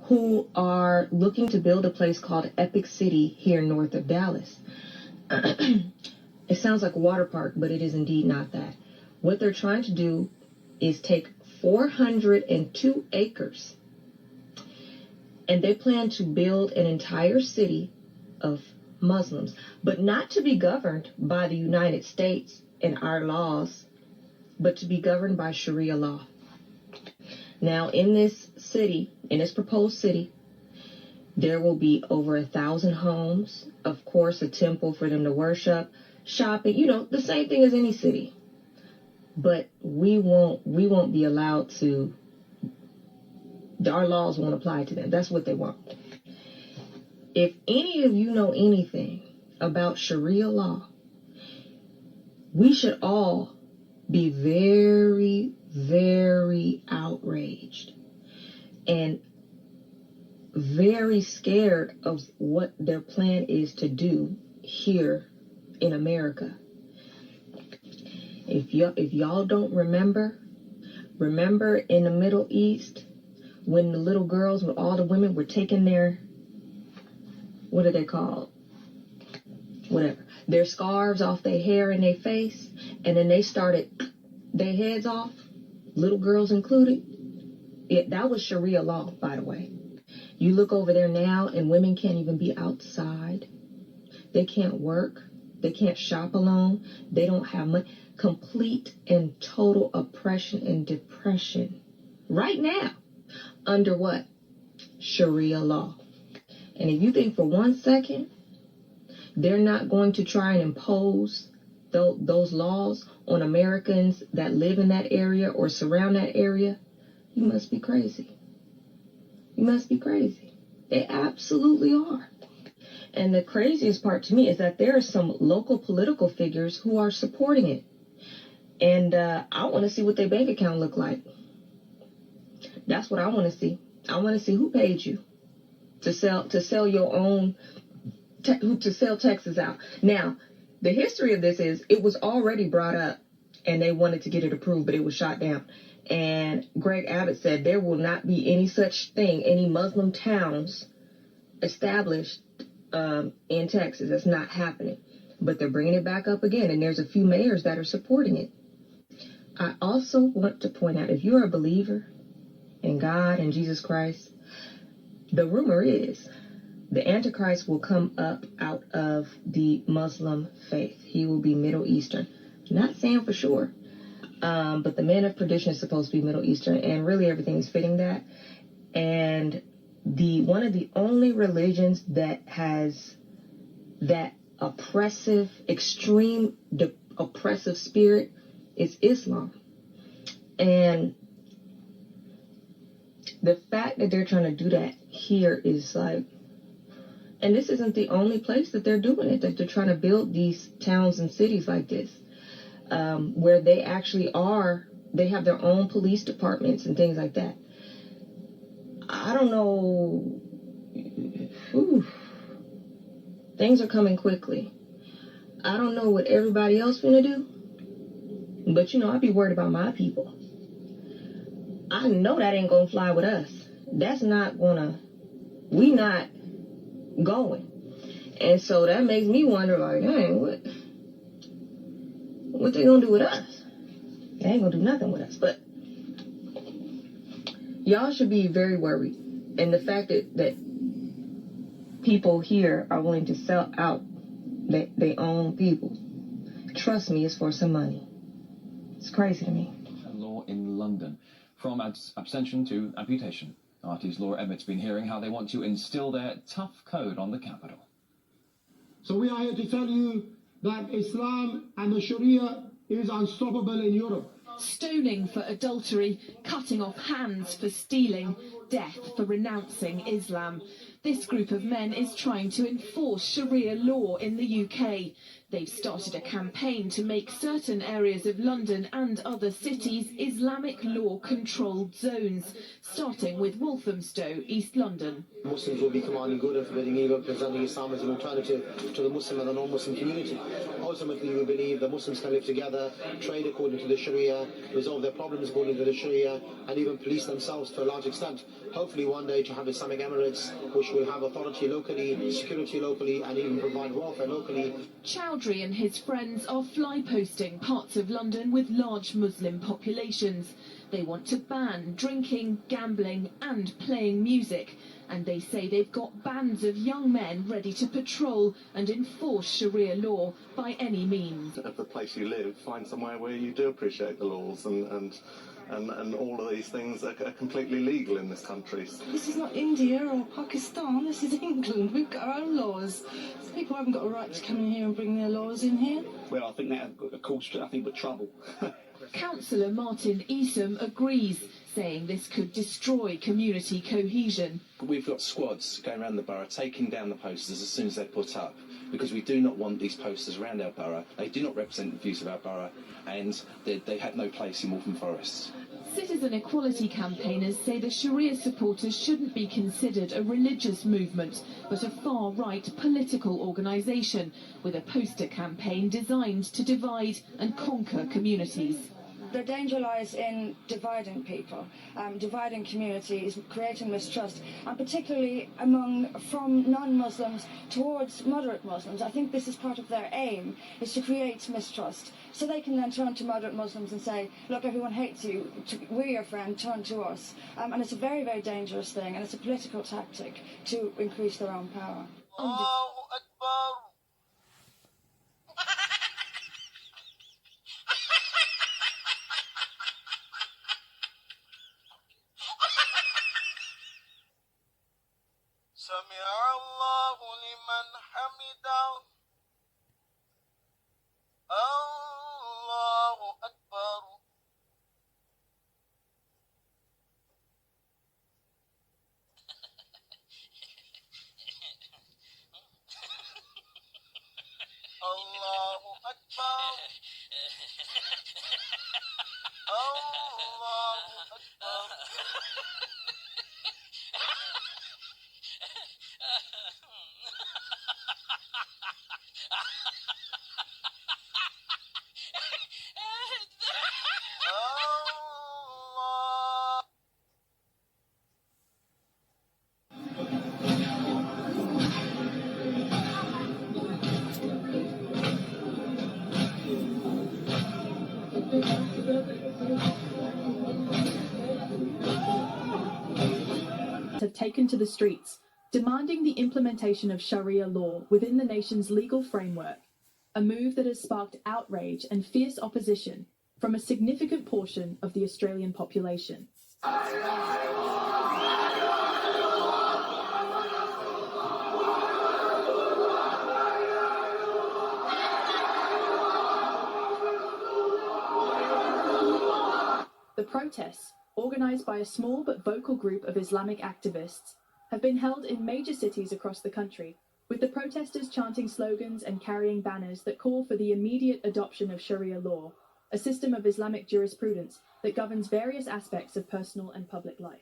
who are looking to build a place called Epic City here north of Dallas. It sounds like a water park, but it is indeed not that. What they're trying to do is take 402 acres, and they plan to build an entire city of Muslims, but not to be governed by the United States and our laws, but to be governed by Sharia law. Now, in this city, in this proposed city, there will be over 1,000 homes, of course, a temple for them to worship, shopping, the same thing as any city. But we won't be allowed to, our laws won't apply to them. That's what they want. If any of you know anything about Sharia law, we should all be very, very outraged and very scared of what their plan is to do here in America. If y'all don't remember in the Middle East when the little girls with all the women were taking their, what are they called? Whatever. Their scarves off their hair and their face, and then they started their heads off, little girls included. That was Sharia law, by the way. You look over there now, and women can't even be outside. They can't work. They can't shop alone. They don't have money. Complete and total oppression and depression. Right now. Under what? Sharia law. And if you think for 1 second they're not going to try and impose those laws on Americans that live in that area or surround that area, you must be crazy. You must be crazy. They absolutely are. And the craziest part to me is that there are some local political figures who are supporting it. And I want to see what their bank account look like. That's what I want to see. I want to see who paid you to sell your own, to sell Texas out. Now, the history of this is it was already brought up and they wanted to get it approved, but it was shot down. And Greg Abbott said there will not be any such thing, any Muslim towns established in Texas. That's not happening. But they're bringing it back up again, and there's a few mayors that are supporting it. I also want to point out, if you're a believer in God and Jesus Christ, the rumor is the Antichrist will come up out of the Muslim faith. He will be Middle Eastern. Not saying for sure, but the man of perdition is supposed to be Middle Eastern, and really everything is fitting that. And one of the only religions that has that oppressive, extreme oppressive spirit is Islam. And the fact that they're trying to do that here is like, and this isn't the only place that they're doing it, that they're trying to build these towns and cities like this, where they actually they have their own police departments and things like that. I don't know. Things are coming quickly. I don't know what everybody else finna do, but I'd be worried about my people. I know that ain't gonna fly with us. That's not gonna, we not going. And so that makes me wonder, like, dang, what they gonna do with us? They ain't gonna do nothing with us. But y'all should be very worried. And the fact that people here are willing to sell out their own people, trust me, it's for some money. It's crazy to me. Law in London. From abstention to amputation. RT's Laura Emmett's been hearing how they want to instill their tough code on the capital. So we are here to tell you that Islam and the Sharia is unstoppable in Europe. Stoning for adultery, cutting off hands for stealing, death for renouncing Islam. This group of men is trying to enforce Sharia law in the UK. They've started a campaign to make certain areas of London and other cities Islamic law-controlled zones, starting with Walthamstow, East London. Muslims will be commanding good and forbidding evil, presenting Islam as an alternative to the Muslim and the non-Muslim community. ultimately we believe the Muslims can live together, trade according to the Sharia, resolve their problems according to the Sharia, and even police themselves to a large extent. Hopefully one day to have Islamic Emirates which will have authority locally, security locally, and even provide welfare locally. Chowdhury and his friends are fly-posting parts of London with large Muslim populations. They want to ban drinking, gambling and playing music. And they say they've got bands of young men ready to patrol and enforce Sharia law by any means. At the place you live, find somewhere where you do appreciate the laws, and all of these things are completely legal in this country. This is not India or Pakistan, this is England. We've got our own laws. People haven't got a right to come in here and bring their laws in here. Well, I think that caused nothing but trouble. Councillor Martin Esom agrees, saying this could destroy community cohesion. We've got squads going around the borough taking down the posters as soon as they're put up, because we do not want these posters around our borough. They do not represent the views of our borough, and they have no place in Waltham Forest. Citizen equality campaigners say the Sharia supporters shouldn't be considered a religious movement, but a far-right political organisation, with a poster campaign designed to divide and conquer communities. The danger lies in dividing people, dividing communities, creating mistrust, and particularly from non-Muslims towards moderate Muslims. I think this is part of their aim, is to create mistrust. So they can then turn to moderate Muslims and say, look, everyone hates you, we're your friend, turn to us. And it's a very, very dangerous thing, and it's a political tactic to increase their own power. Have taken to the streets, demanding the implementation of Sharia law within the nation's legal framework, a move that has sparked outrage and fierce opposition from a significant portion of the Australian population. The protests, organised by a small but vocal group of Islamic activists, have been held in major cities across the country, with the protesters chanting slogans and carrying banners that call for the immediate adoption of Sharia law, a system of Islamic jurisprudence that governs various aspects of personal and public life.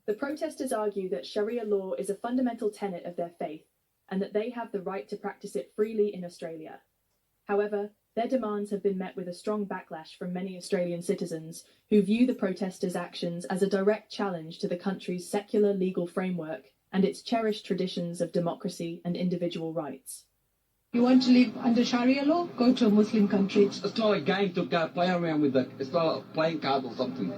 The protesters argue that Sharia law is a fundamental tenet of their faith, and that they have the right to practice it freely in Australia. However, their demands have been met with a strong backlash from many Australian citizens who view the protesters' actions as a direct challenge to the country's secular legal framework and its cherished traditions of democracy and individual rights. You want to live under Sharia law? Go to a Muslim country. It's not a game to go play around with it. It's not a playing card or something.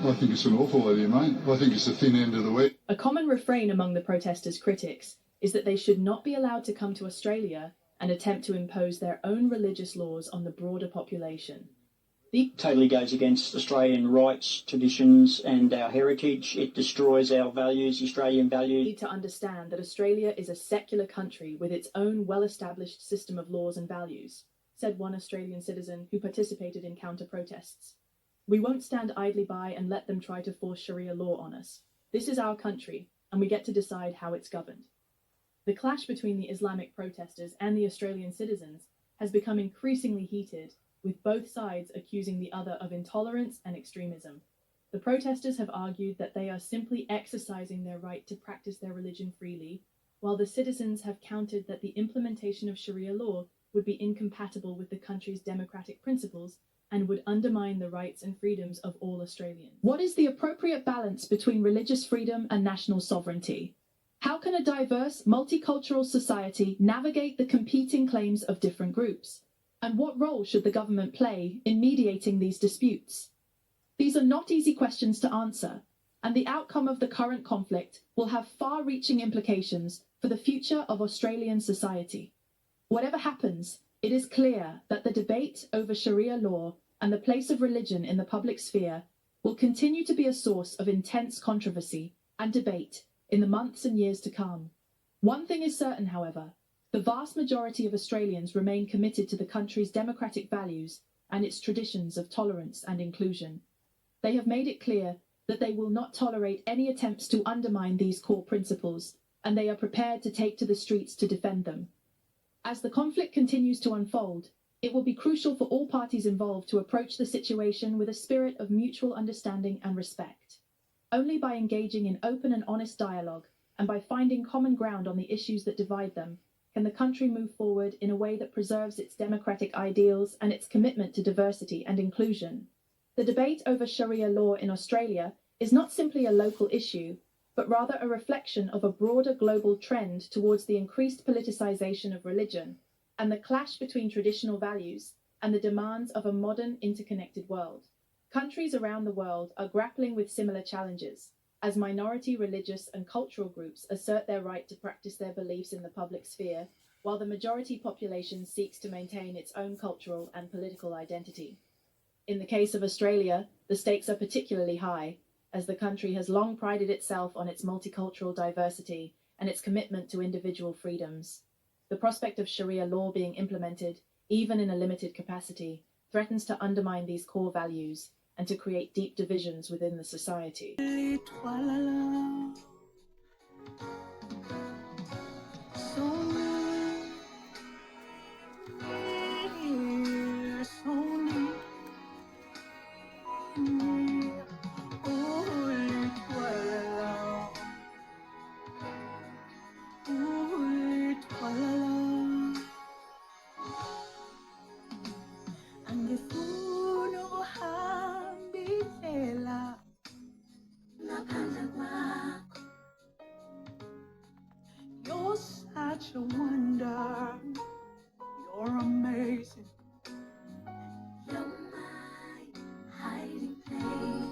I think it's an awful idea, mate. I think it's the thin end of the wedge. A common refrain among the protesters' critics is that they should not be allowed to come to Australia and attempt to impose their own religious laws on the broader population. Totally goes against Australian rights, traditions and our heritage. It destroys our values, Australian values. We need to understand that Australia is a secular country with its own well-established system of laws and values, said one Australian citizen who participated in counter-protests. We won't stand idly by and let them try to force Sharia law on us. This is our country, and we get to decide how it's governed. The clash between the Islamic protesters and the Australian citizens has become increasingly heated, with both sides accusing the other of intolerance and extremism. The protesters have argued that they are simply exercising their right to practice their religion freely, while the citizens have countered that the implementation of Sharia law would be incompatible with the country's democratic principles and would undermine the rights and freedoms of all Australians. What is the appropriate balance between religious freedom and national sovereignty? How can a diverse, multicultural society navigate the competing claims of different groups? And what role should the government play in mediating these disputes? These are not easy questions to answer, and the outcome of the current conflict will have far-reaching implications for the future of Australian society. Whatever happens, it is clear that the debate over Sharia law and the place of religion in the public sphere will continue to be a source of intense controversy and debate in the months and years to come. One thing is certain, however: the vast majority of Australians remain committed to the country's democratic values and its traditions of tolerance and inclusion. They have made it clear that they will not tolerate any attempts to undermine these core principles, and they are prepared to take to the streets to defend them. As the conflict continues to unfold, it will be crucial for all parties involved to approach the situation with a spirit of mutual understanding and respect. Only by engaging in open and honest dialogue, and by finding common ground on the issues that divide them, can the country move forward in a way that preserves its democratic ideals and its commitment to diversity and inclusion. The debate over Sharia law in Australia is not simply a local issue, but rather a reflection of a broader global trend towards the increased politicization of religion and the clash between traditional values and the demands of a modern, interconnected world. Countries around the world are grappling with similar challenges, as minority religious and cultural groups assert their right to practice their beliefs in the public sphere, while the majority population seeks to maintain its own cultural and political identity. In the case of Australia, the stakes are particularly high, as the country has long prided itself on its multicultural diversity and its commitment to individual freedoms. The prospect of Sharia law being implemented, even in a limited capacity, threatens to undermine these core values and to create deep divisions within the society. You're such a wonder. You're amazing. You're my hiding place.